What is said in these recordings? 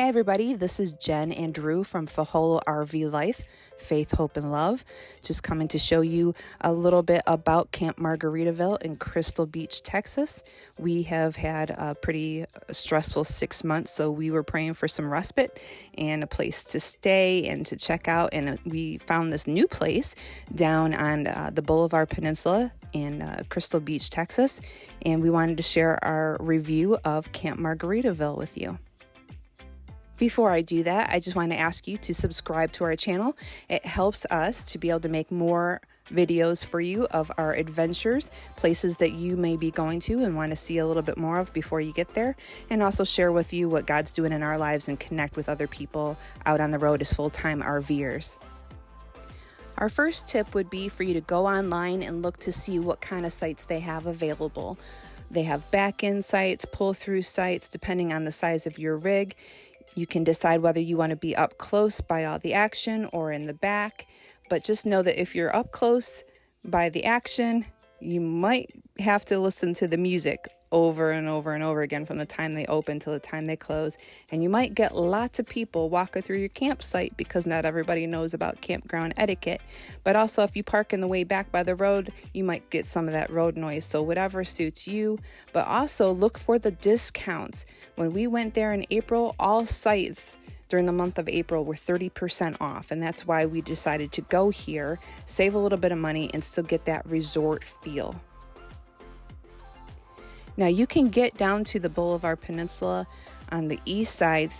everybody, this is Jen and Drew from Fajolo RV Life, Faith, Hope, and Love. Just coming to show you a little bit about Camp Margaritaville in Crystal Beach, Texas. We have had a pretty stressful 6 months, so we were praying for some respite and a place to stay and to check out. And we found this new place down on the Bolivar Peninsula in Crystal Beach, Texas. And we wanted to share our review of Camp Margaritaville with you. Before I do that, I just want to ask you to subscribe to our channel. It helps us to be able to make more videos for you of our adventures, places that you may be going to and want to see a little bit more of before you get there, and also share with you what God's doing in our lives and connect with other people out on the road as full-time RVers. Our first tip would be for you to go online and look to see what kind of sites they have available. They have back-in sites, pull-through sites, depending on the size of your rig. You can decide whether you want to be up close by all the action or in the back, but just know that if you're up close by the action, you might have to listen to the music over and over and over again from the time they open till the time they close. And you might get lots of people walking through your campsite because not everybody knows about campground etiquette. But also if you park in the way back by the road, you might get some of that road noise. So whatever suits you, but also look for the discounts. When we went there in April, all sites during the month of April were 30% off. And that's why we decided to go here, save a little bit of money, and still get that resort feel. Now you can get down to the Bolivar Peninsula on the east side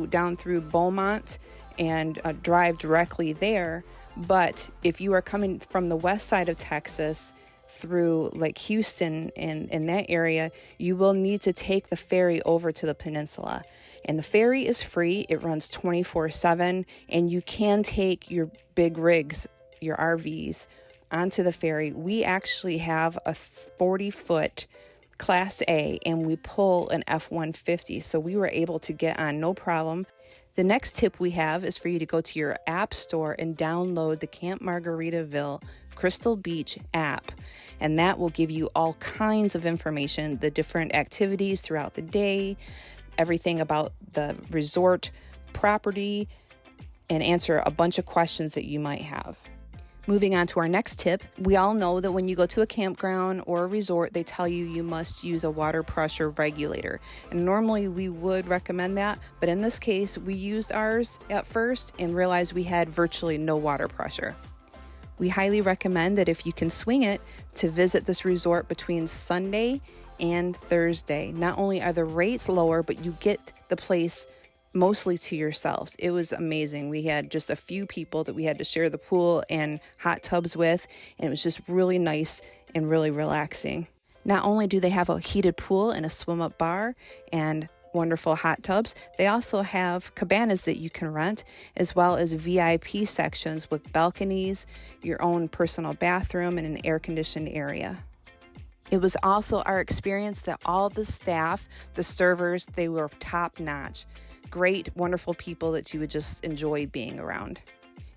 down through Beaumont and drive directly there. But if you are coming from the west side of Texas through like Houston and in that area, you will need to take the ferry over to the peninsula. And the ferry is free. It runs 24/7, and you can take your big rigs, your RVs, onto the ferry. We actually have a 40-foot Class A, and we pull an F-150, so we were able to get on no problem. The next tip we have is for you to go to your app store and download the Camp Margaritaville Crystal Beach app, and that will give you all kinds of information, the different activities throughout the day, everything about the resort property, and answer a bunch of questions that you might have. Moving on to our next tip, we all know that when you go to a campground or a resort, they tell you you must use a water pressure regulator. And normally we would recommend that, but in this case, we used ours at first and realized we had virtually no water pressure. We highly recommend that if you can swing it, to visit this resort between Sunday and Thursday. Not only are the rates lower, but you get the place mostly to yourselves. It was amazing. We had just a few people that we had to share the pool and hot tubs with, and it was just really nice and really relaxing. Not only do they have a heated pool and a swim-up bar and wonderful hot tubs, they also have cabanas that you can rent, as well as VIP sections with balconies, your own personal bathroom, and an air-conditioned area. It was also our experience that all the staff, the servers, they were top-notch. Great, wonderful people that you would just enjoy being around.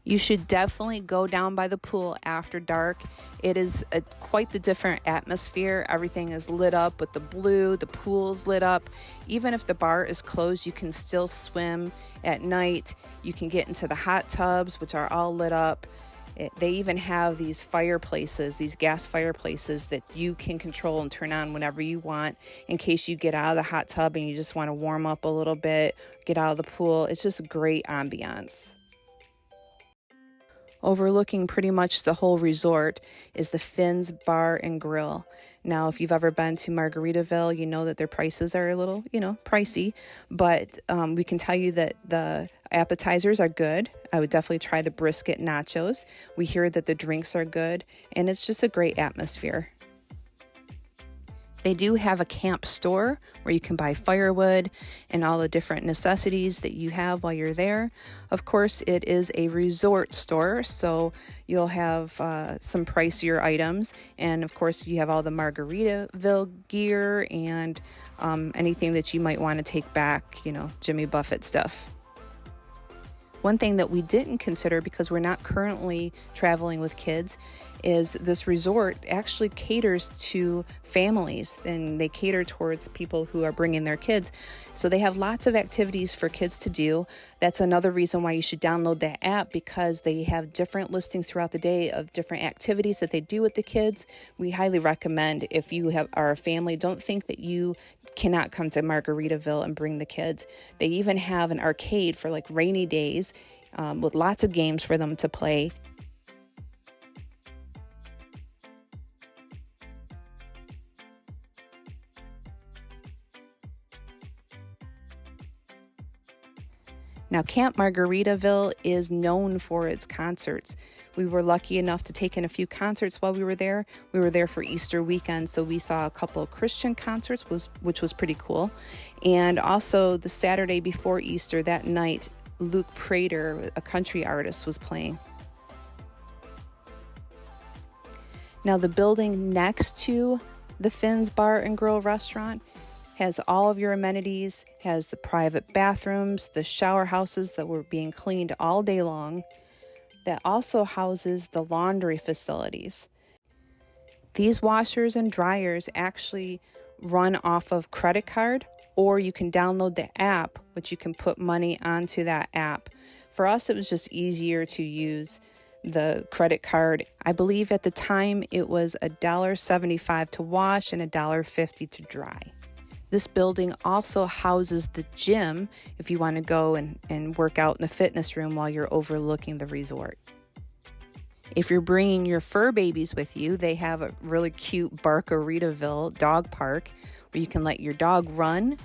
You should definitely go down by the pool after dark. It is quite the different atmosphere. Everything is lit up with the blue, the pool's lit up. Even if the bar is closed, you can still swim at night. You can get into the hot tubs, which are all lit up. They even have these fireplaces, these gas fireplaces that you can control and turn on whenever you want in case you get out of the hot tub and you just want to warm up a little bit, get out of the pool. It's just great ambiance. Overlooking pretty much the whole resort is the Finn's Bar and Grill. Now, if you've ever been to Margaritaville, you know that their prices are a little, pricey, but we can tell you that the appetizers are good. I would definitely try the brisket nachos. We hear that the drinks are good, and it's just a great atmosphere. They do have a camp store where you can buy firewood and all the different necessities that you have while you're there. Of course, it is a resort store, so you'll have some pricier items. And of course, you have all the Margaritaville gear and anything that you might want to take back, Jimmy Buffett stuff. One thing that we didn't consider, because we're not currently traveling with kids, is this resort actually caters to families, and they cater towards people who are bringing their kids. So they have lots of activities for kids to do. That's another reason why you should download that app, because they have different listings throughout the day of different activities that they do with the kids. We highly recommend, if you are a family, don't think that you cannot come to Margaritaville and bring the kids. They even have an arcade for like rainy days with lots of games for them to play. Now, Camp Margaritaville is known for its concerts. We were lucky enough to take in a few concerts while we were there. We were there for Easter weekend, so we saw a couple of Christian concerts, which was pretty cool. And also the Saturday before Easter, that night, Luke Prater, a country artist, was playing. Now, the building next to the Finn's Bar and Grill restaurant has all of your amenities, has the private bathrooms, the shower houses that were being cleaned all day long. That also houses the laundry facilities. These washers and dryers actually run off of credit card, or you can download the app, which you can put money onto that app. For us, it was just easier to use the credit card. I believe at the time it was $1.75 to wash and $1.50 to dry. This building also houses the gym if you want to go and work out in the fitness room while you're overlooking the resort. If you're bringing your fur babies with you, they have a really cute Margaritaville dog park where you can let your dog run,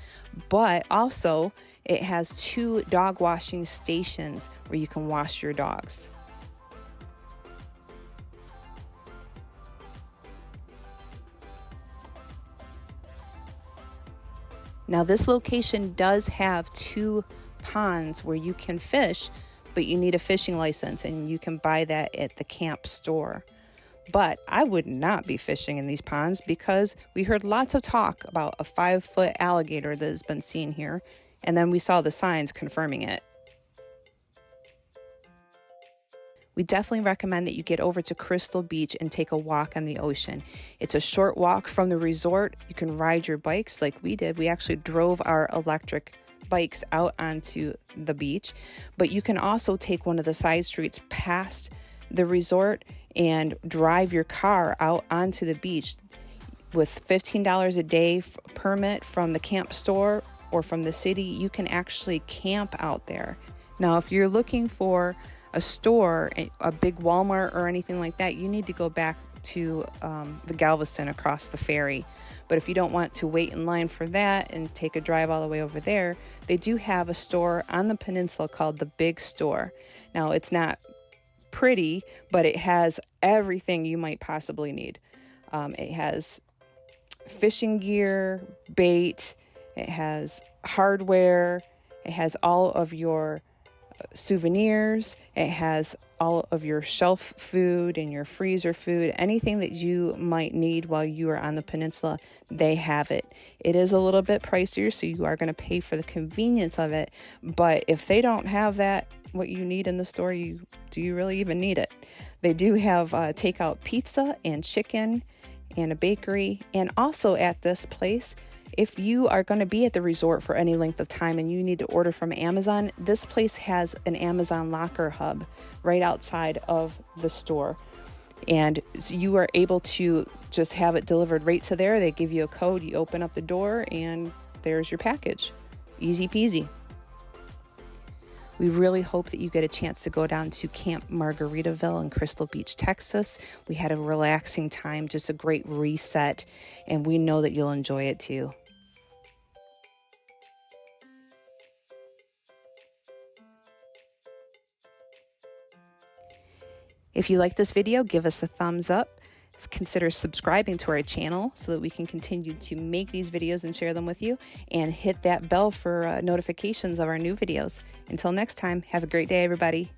but also it has 2 dog washing stations where you can wash your dogs. Now, this location does have 2 ponds where you can fish, but you need a fishing license, and you can buy that at the camp store. But I would not be fishing in these ponds, because we heard lots of talk about a 5-foot alligator that has been seen here, and then we saw the signs confirming it. We definitely recommend that you get over to Crystal Beach and take a walk on the ocean. It's a short walk from the resort. You can ride your bikes like we did. We actually drove our electric bikes out onto the beach, but you can also take one of the side streets past the resort and drive your car out onto the beach. With $15 a day permit from the camp store or from the city, you can actually camp out there. Now, if you're looking for a store, a big Walmart or anything like that, you need to go back to the Galveston across the ferry. But if you don't want to wait in line for that and take a drive all the way over there, they do have a store on the peninsula called the Big Store. Now, it's not pretty, but it has everything you might possibly need. It has fishing gear, bait, it has hardware, it has all of your souvenirs, it has all of your shelf food and your freezer food, anything that you might need while you are on the peninsula, they have it. It is a little bit pricier, so you are going to pay for the convenience of it, but if they don't have that, what you need in the store, do you really even need it? They do have takeout pizza and chicken and a bakery. And also at this place, if you are going to be at the resort for any length of time and you need to order from Amazon, this place has an Amazon locker hub right outside of the store. And so you are able to just have it delivered right to there. They give you a code, you open up the door, and there's your package. Easy peasy. We really hope that you get a chance to go down to Camp Margaritaville in Crystal Beach, Texas. We had a relaxing time, just a great reset, and we know that you'll enjoy it too. If you like this video, give us a thumbs up. Consider subscribing to our channel so that we can continue to make these videos and share them with you, and hit that bell for notifications of our new videos. Until next time, have a great day, everybody.